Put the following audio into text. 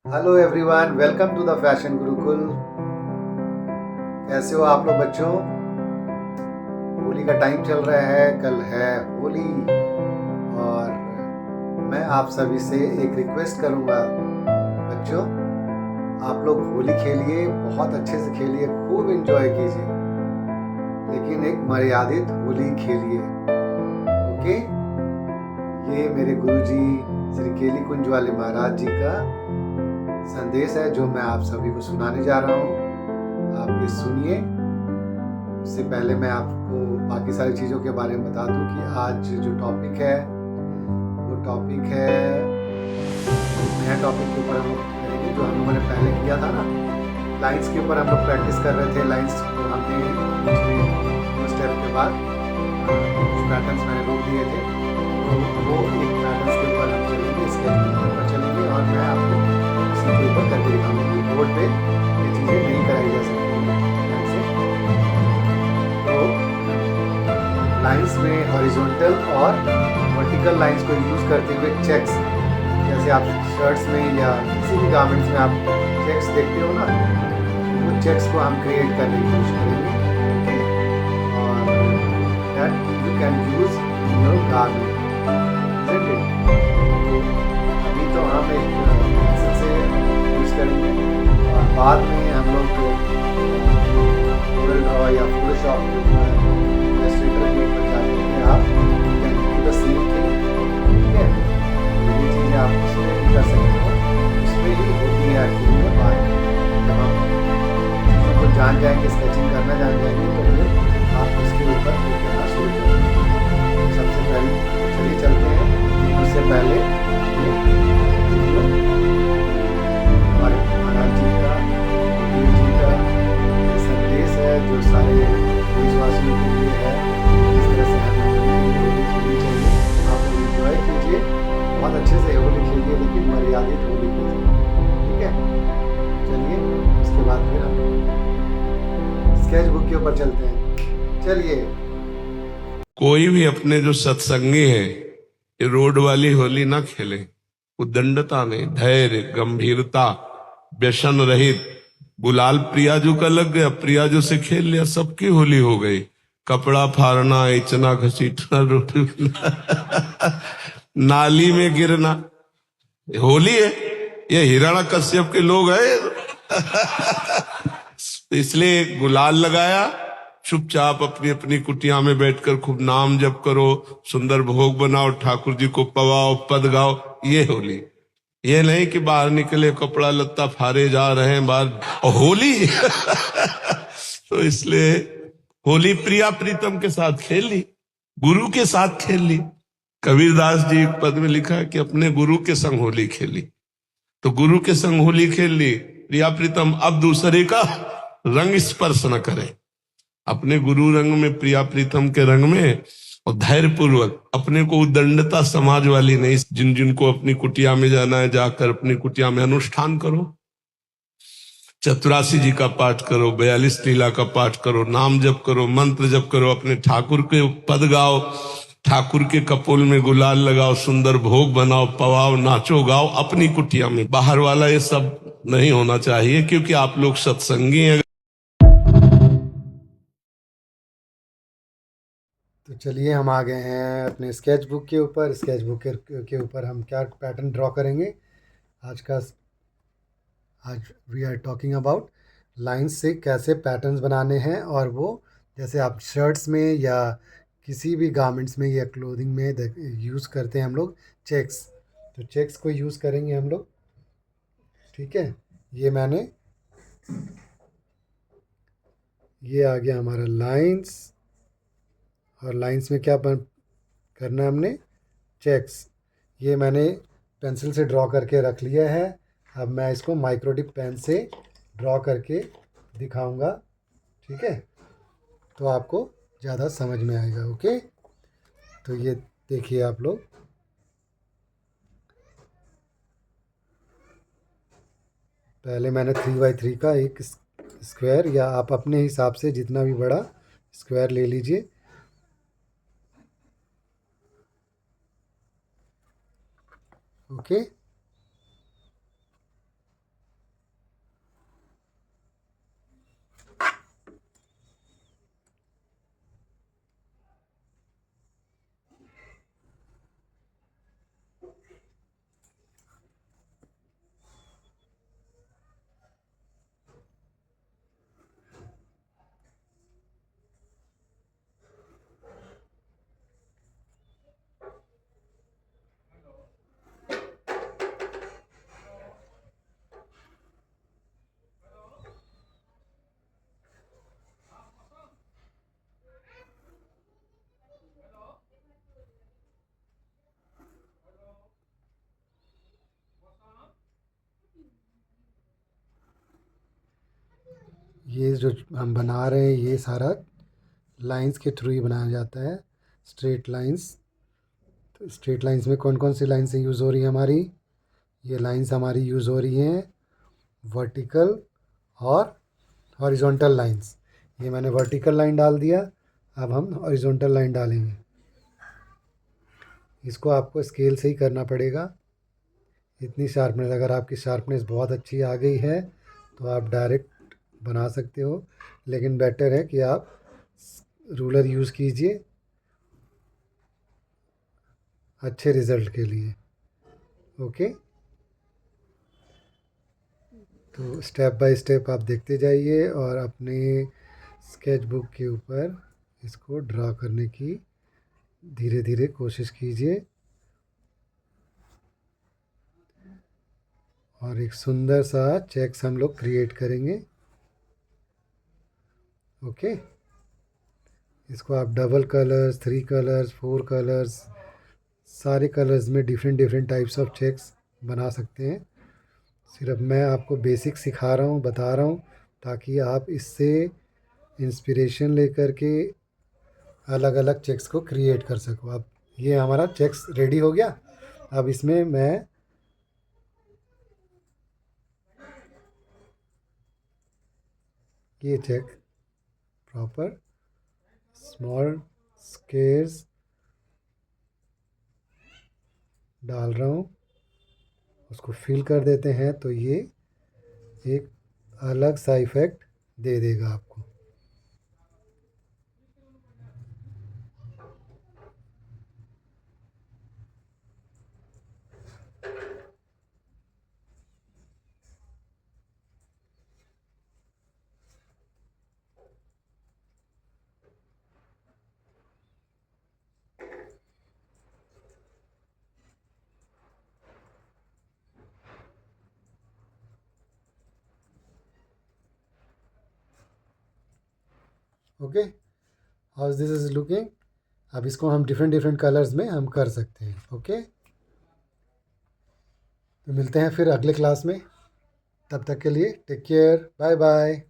Hello everyone, welcome to the fashion Gurukul. कैसे हो आप लोग बच्चों? होली का टाइम चल रहा है, कल है होली और मैं आप सभी से एक रिक्वेस्ट करूंगा बच्चों, आप लोग होली खेलिए, बहुत अच्छे से खेलिए, खूब एंजॉय कीजिए, लेकिन एक मर्यादित होली खेलिए। ओके? ये मेरे गुरुजी श्री केली कुंज वाले महाराज जी का संदेश है जो मैं आप सभी को सुनाने जा रहा हूँ। आप ये सुनिए। उससे पहले मैं आपको बाकी सारी चीज़ों के बारे में बता दूं कि आज जो टॉपिक है वो टॉपिक है नया टॉपिक के ऊपर हम लोग करेंगे जो हम लोगों ने पहले किया था ना। लाइंस के ऊपर हम लोग प्रैक्टिस कर रहे थे। लाइंस को हमने पिछले स्टेप के बाद कुछ पैटर्न्स मैंने रोक दिए थे, तो वो एक पैटर्न्स के ऊपर हम चलेंगे, स्केचिंग के ऊपर चलेंगे और मैं आपको उसी के ऊपर करके दिखाऊंगी। बोर्ड पे ये चीज़ें नहीं कराई जा सकती ऐसे। तो लाइंस में हॉरिजॉन्टल और वर्टिकल लाइंस को यूज़ करते हुए चेक्स, जैसे आप शर्ट्स में या किसी भी गारमेंट्स में आप चेक्स देखते हो ना, वो चेक्स को हम क्रिएट करने की कोशिश करेंगे। और that you can use in your garment. अभी तो हम एक पेंसिल से यूज़ करेंगे और बाद में हम लोग गूगल ड्रॉ या फोटोशॉप के ऊपर, इलस्ट्रेटर के ऊपर जाते हैं, आप can do the same thing. ठीक है? ये चीज़ें आप उसमें भी कर सकते हो, उसमें ही होती है एक्चुअली में बात। जब हम चीज़ों को जान जाएंगे, स्केचिंग करना जान जाएंगे, तो फिर आप उसके ऊपर करना शुरू करेंगे। सबसे पहले चलिए चलते हैं। उससे पहले वीडियो हमारे महाराज जी का, देव जी का संदेश है जो सारे देशवासियों के लिए है। इस तरह से हमें होली खेलनी चाहिए। आप लोग एंजॉय कीजिए, बहुत अच्छे से होली खेलिए, लेकिन मर्यादित होली कीजिए। ठीक है? चलिए उसके बाद फिर हम स्केच बुक के ऊपर चलते हैं। चलिए। कोई भी अपने जो सत्संगी है, ये रोड वाली होली ना खेले। उद्दंडता में धैर्य, गंभीरता, व्यसन रहित। गुलाल प्रियाजू का लग गया, प्रियाजू से खेल लिया, सबकी होली हो गई। कपड़ा फाड़ना, इचना घसीटना, रोटी नाली में गिरना, होली है। ये हिरण्यकश्यप के लोग हैं। इसलिए गुलाल लगाया, चुपचाप अपनी अपनी कुटिया में बैठकर खूब नाम जप करो, सुंदर भोग बनाओ, ठाकुर जी को पवाओ, पद गाओ। ये होली। ये नहीं कि बाहर निकले कपड़ा लत्ता फाड़े जा रहे हैं बाहर, और होली। तो इसलिए होली प्रिया प्रीतम के साथ खेल ली, गुरु के साथ खेल ली। कबीरदास जी एक पद में लिखा है कि अपने गुरु के संग होली खेली। तो गुरु के संग होली खेल ली प्रिया प्रीतम, अब दूसरे का रंग स्पर्श न करे। अपने गुरु रंग में, प्रिया प्रीतम के रंग में, और धैर्य पूर्वक अपने को उद्दंडता समाज वाली नहीं। जिन जिनको अपनी कुटिया में जाना है, जाकर अपनी कुटिया में अनुष्ठान करो, चतुरासी जी का पाठ करो, 42 लीला का पाठ करो, नाम जप करो, मंत्र जप करो, अपने ठाकुर के पद गाओ, ठाकुर के कपोल में गुलाल लगाओ, सुंदर भोग बनाओ, पवाओ, नाचो गाओ अपनी कुटिया में। बाहर वाला ये सब नहीं होना चाहिए, क्योंकि आप लोग सत्संगी हैं। तो चलिए हम आ गए हैं अपने स्केच बुक के ऊपर। स्केच बुक के ऊपर हम क्या पैटर्न ड्रॉ करेंगे आज we are talking about lines से कैसे पैटर्न्स बनाने हैं। और वो जैसे आप शर्ट्स में या किसी भी गारमेंट्स में या क्लोथिंग में यूज़ करते हैं हम लोग चेक्स, तो चेक्स को यूज़ करेंगे हम लोग। ठीक है? ये आ गया हमारा लाइंस, और लाइंस में क्या करना है हमने, चेक्स। ये मैंने पेंसिल से ड्रॉ करके रख लिया है। अब मैं इसको माइक्रोडिप पेन से ड्रॉ करके दिखाऊंगा। ठीक है? तो आपको ज़्यादा समझ में आएगा। ओके? तो ये देखिए आप लोग, पहले मैंने 3x3 का एक स्क्वायर, या आप अपने हिसाब से जितना भी बड़ा स्क्वायर ले लीजिए। ओके? ये जो हम बना रहे हैं ये सारा लाइंस के थ्रू ही बनाया जाता है, स्ट्रेट लाइंस। तो स्ट्रेट लाइंस में कौन कौन सी लाइंस यूज़ हो रही है हमारी? ये लाइंस हमारी यूज़ हो रही हैं वर्टिकल और हॉरिजॉन्टल लाइंस। ये मैंने वर्टिकल लाइन डाल दिया, अब हम हॉरिजॉन्टल लाइन डालेंगे। इसको आपको स्केल से ही करना पड़ेगा। इतनी शार्पनेस, अगर आपकी शार्पनेस बहुत अच्छी आ गई है तो आप डायरेक्ट बना सकते हो, लेकिन बेटर है कि आप रूलर यूज़ कीजिए अच्छे रिज़ल्ट के लिए। ओके, तो स्टेप बाय स्टेप आप देखते जाइए और अपने स्केच बुक के ऊपर इसको ड्रा करने की धीरे धीरे कोशिश कीजिए और एक सुंदर सा चेक्स हम लोग क्रिएट करेंगे। ओके, इसको आप डबल कलर्स, 3 कलर्स, 4 कलर्स, सारे कलर्स में different different types of checks बना सकते हैं। सिर्फ मैं आपको बेसिक सिखा रहा हूँ, बता रहा हूँ, ताकि आप इससे इंस्पिरेशन लेकर के अलग अलग चेक्स को क्रिएट कर सको। अब ये हमारा चेक्स रेडी हो गया। अब इसमें मैं ये चेक प्रॉपर स्मॉल स्केयर्स डाल रहा हूँ, उसको फिल कर देते हैं तो ये एक अलग सा इफ़ेक्ट दे देगा आपको। Okay, how this is looking. अब इसको हम डिफरेंट डिफरेंट कलर्स में हम कर सकते हैं। ओके, तो मिलते हैं फिर अगले क्लास में। तब तक के लिए टेक केयर, बाय बाय।